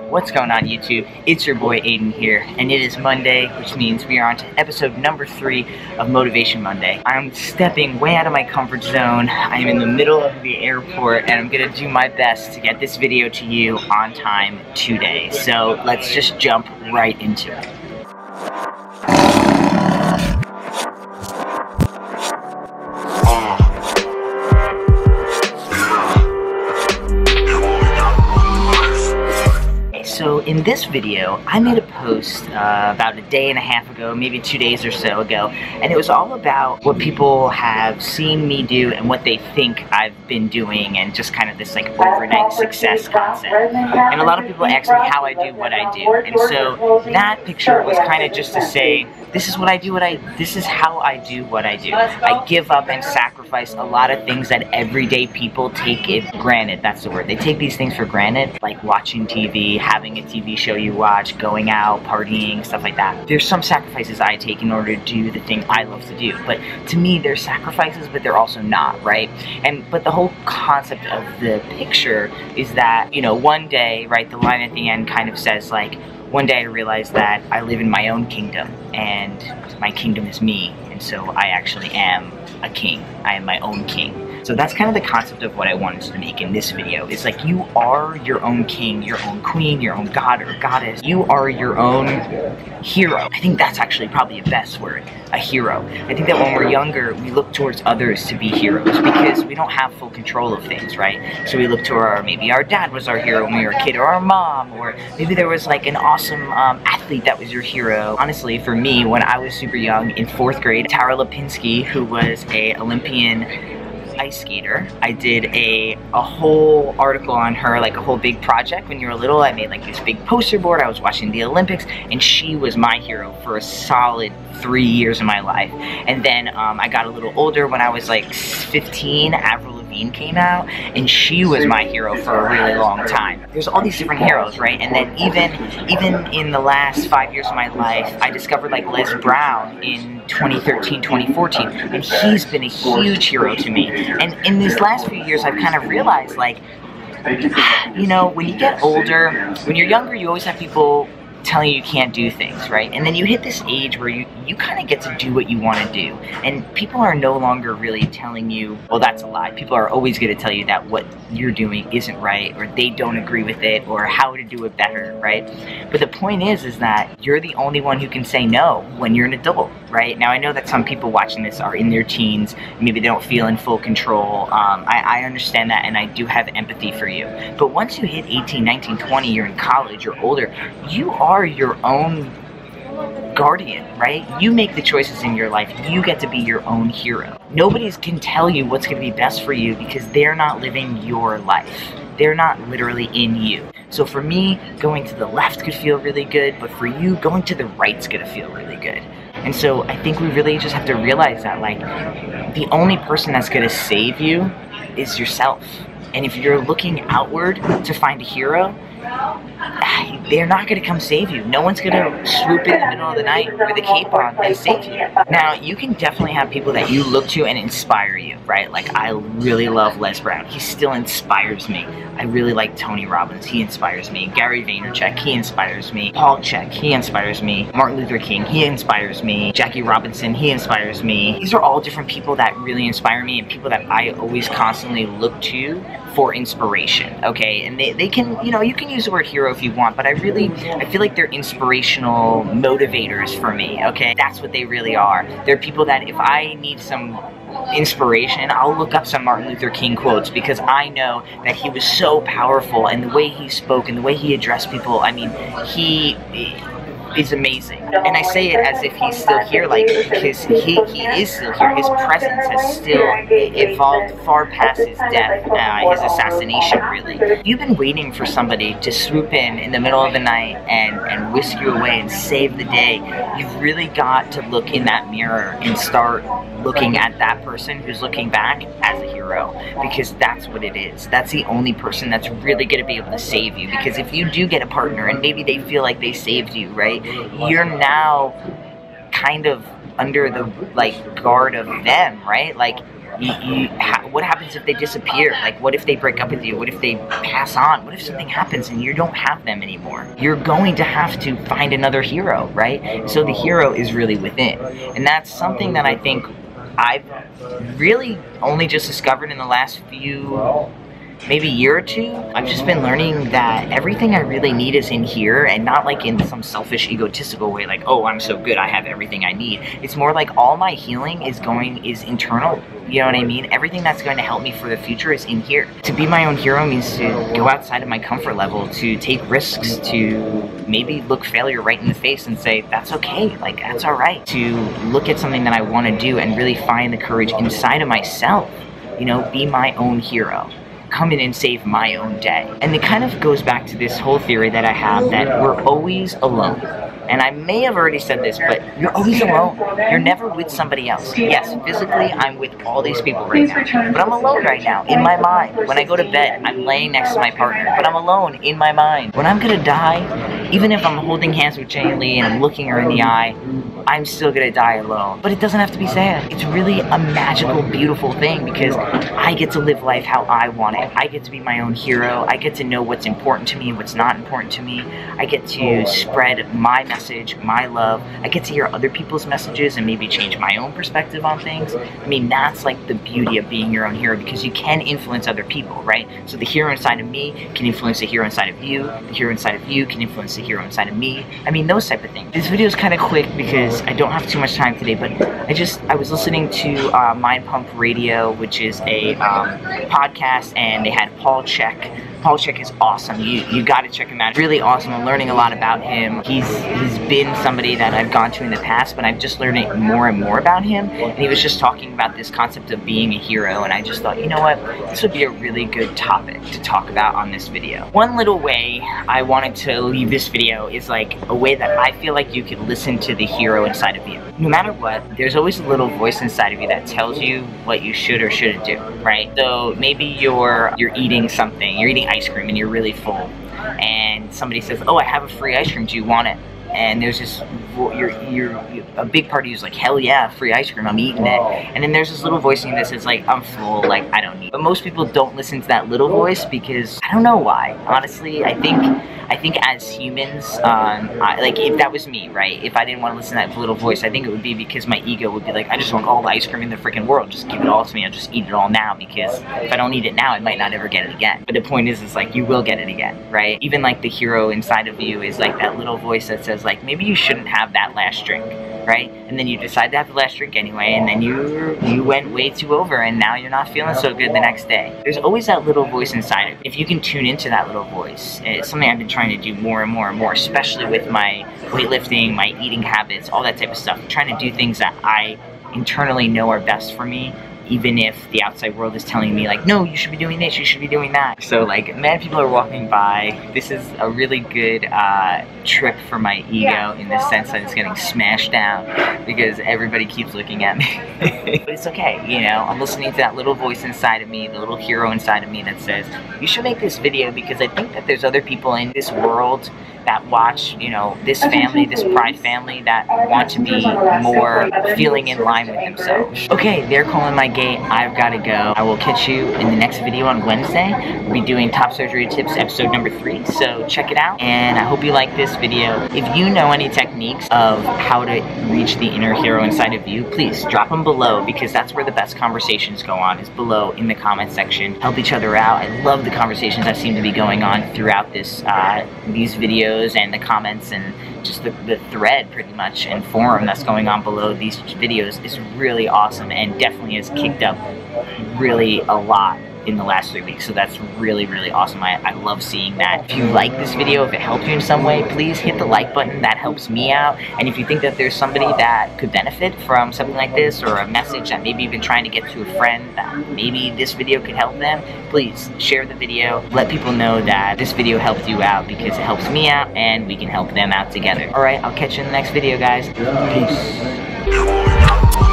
What's going on, YouTube? It's your boy Aydian here, and it is Monday, which means we are on to episode number 3 of Motivation Monday. I'm stepping way out of my comfort zone. I am in the middle of the airport, and I'm gonna do my best to get this video to you on time today. So let's just jump right into it. So in this video, I made a post about a day and a half ago, maybe 2 days or so ago, and it was all about what people have seen me do and what they think I've been doing, and just kind of this like overnight success concept. And a lot of people ask me how I do what I do, and so that picture was kind of just to say, this is what I do, this is how I do what I do. I give up and sacrifice a lot of things that everyday people take it granted. That's the word. They take these things for granted, like watching TV, having a TV show you watch, going out, partying, stuff like that. There's some sacrifices I take in order to do the thing I love to do. But to me, they're sacrifices, but they're also not, right? But the whole concept of the picture is that, you know, one day, right, the line at the end kind of says like, one day I realized that I live in my own kingdom, and my kingdom is me, and so I actually am a king. I am my own king. So that's kind of the concept of what I wanted to make in this video. It's like you are your own king, your own queen, your own god or goddess. You are your own hero. I think that's actually probably the best word, a hero. I think that when we're younger, we look towards others to be heroes because we don't have full control of things, right? So we look to maybe our dad was our hero when we were a kid, or our mom, or maybe there was like an awesome athlete that was your hero. Honestly, for me, when I was super young in 4th grade, Tara Lipinski, who was an Olympian ice skater. I did a whole article on her, like a whole big project. When you were little, I made like this big poster board. I was watching the Olympics, and she was my hero for a solid 3 years of my life. And then I got a little older. When I was like 15, Avril Lavigne came out, and she was my hero for a really long time. There's all these different heroes, right? And then even in the last 5 years of my life, I discovered like Les Brown in 2013, 2014, and he's been a huge hero to me. And in these last few years, I've kind of realized, like, you know, when you get older, when you're younger, you always have people telling you can't do things, right? And then you hit this age where you kind of get to do what you want to do. And people are no longer really telling you, well, that's a lie. People are always going to tell you that what you're doing isn't right, or they don't agree with it, or how to do it better, right? But the point is that you're the only one who can say no when you're an adult, right? Now, I know that some people watching this are in their teens, maybe they don't feel in full control. I understand that, and I do have empathy for you. But once you hit 18, 19, 20, you're in college, you're older, you are your own guardian, right? You make the choices in your life. You get to be your own hero. Nobody can tell you what's going to be best for you because they're not living your life. They're not literally in you. So for me, going to the left could feel really good, but for you, going to the right's going to feel really good. And so I think we really just have to realize that, like, the only person that's going to save you is yourself. And if you're looking outward to find a hero, they're not going to come save you. No one's going to swoop in the middle of the night with a cape on and save you. Now, you can definitely have people that you look to and inspire you, right? Like, I really love Les Brown. He still inspires me. I really like Tony Robbins. He inspires me. Gary Vaynerchuk, he inspires me. Paul Chek, he inspires me. Martin Luther King, he inspires me. Jackie Robinson, he inspires me. These are all different people that really inspire me, and people that I always constantly look to for inspiration, okay? And they can, you know, you can use the word hero if you want, but I feel like they're inspirational motivators for me, okay? That's what they really are. They're people that if I need some inspiration, I'll look up some Martin Luther King quotes, because I know that he was so powerful, and the way he spoke and the way he addressed people, I mean, he is amazing. And I say it as if he's still here, like, because he is still here. His presence has still evolved far past his death, his assassination, really. You've been waiting for somebody to swoop in the middle of the night and whisk you away and save the day. You've really got to look in that mirror and start looking at that person who's looking back as a hero, because that's what it is. That's the only person that's really going to be able to save you, because if you do get a partner and maybe they feel like they saved you, right, you're now kind of under the, like, guard of them, right? Like, what happens if they disappear? Like, what if they break up with you? What if they pass on? What if something happens and you don't have them anymore? You're going to have to find another hero, right? So the hero is really within. And that's something that I think I've really only just discovered in the last few, maybe year or two. I've just been learning that everything I really need is in here, and not like in some selfish, egotistical way, like, oh, I'm so good, I have everything I need. It's more like all my healing is internal. You know what I mean? Everything that's going to help me for the future is in here. To be my own hero means to go outside of my comfort level, to take risks, to maybe look failure right in the face and say, that's okay, like, that's all right. To look at something that I want to do and really find the courage inside of myself, you know, be my own hero. Come in and save my own day. And it kind of goes back to this whole theory that I have that we're always alone. And I may have already said this, but you're always alone. You're never with somebody else. Yes, physically, I'm with all these people right now, but I'm alone right now, in my mind. When I go to bed, I'm laying next to my partner, but I'm alone in my mind. When I'm gonna die, even if I'm holding hands with Jenny Lee and I'm looking her in the eye, I'm still gonna die alone. But it doesn't have to be sad. It's really a magical, beautiful thing, because I get to live life how I want it. I get to be my own hero. I get to know what's important to me, what's not important to me. I get to spread my message, my love. I get to hear other people's messages and maybe change my own perspective on things. I mean, that's like the beauty of being your own hero, because you can influence other people, right? So the hero inside of me can influence the hero inside of you. The hero inside of you can influence the hero inside of me. I mean, those type of things. This video is kind of quick because I don't have too much time today, but I was listening to Mind Pump Radio, which is a podcast, and they had Paul Chek. Paul Chek is awesome. You got to check him out. Really awesome. I'm learning a lot about him. He's been somebody that I've gone to in the past, but I'm just learning more and more about him. And he was just talking about this concept of being a hero, and I just thought, you know what? This would be a really good topic to talk about on this video. One little way I wanted to leave this video is like a way that I feel like you could listen to the hero inside of you. No matter what, there's always a little voice inside of you that tells you what you should or shouldn't do, right? So maybe you're eating something, you're eating ice cream and you're really full, and somebody says, oh, I have a free ice cream, do you want it? And there's this, a big part of you is like, hell yeah, free ice cream, I'm eating it. And then there's this little voice in you that says like, I'm full, like, I don't need it. But most people don't listen to that little voice because, I don't know why. Honestly, I think as humans, like, if that was me, right, if I didn't want to listen to that little voice, I think it would be because my ego would be like, I just want all the ice cream in the freaking world, just give it all to me, I'll just eat it all now, because if I don't eat it now, I might not ever get it again. But the point is like, you will get it again, right? Even like the hero inside of you is like that little voice that says like, maybe you shouldn't have that last drink, right? And then you decide to have the last drink anyway, and then you went way too over, and now you're not feeling so good the next day. There's always that little voice inside of you. If you can tune into that little voice, it's something I've been trying to do more and more and more, especially with my weightlifting, my eating habits, all that type of stuff. I'm trying to do things that I internally know are best for me, even if the outside world is telling me like, no, you should be doing this, you should be doing that. So like, mad people are walking by. This is a really good trip for my ego, in the sense that it's getting smashed down because everybody keeps looking at me. But it's okay, you know, I'm listening to that little voice inside of me, the little hero inside of me that says, you should make this video because I think that there's other people in this world that watch, you know, this family, this Pride family, that want to be more feeling in line with themselves. Okay, they're calling my gate. I've got to go. I will catch you in the next video on Wednesday. We'll be doing Top Surgery Tips episode number 3, so check it out, and I hope you like this video. If you know any techniques of how to reach the inner hero inside of you, please drop them below, because that's where the best conversations go on, is below in the comment section. Help each other out. I love the conversations that seem to be going on throughout this these videos and the comments, and just the thread pretty much and forum that's going on below these videos is really awesome, and definitely has kicked up really a lot in the last 3 weeks, so that's really, really awesome. I love seeing that. If you like this video, if it helped you in some way, please hit the like button. That helps me out. And if you think that there's somebody that could benefit from something like this, or a message that maybe you've been trying to get to a friend that maybe this video could help them, please share the video. Let people know that this video helped you out, because it helps me out and we can help them out together. Alright, I'll catch you in the next video, guys. Peace.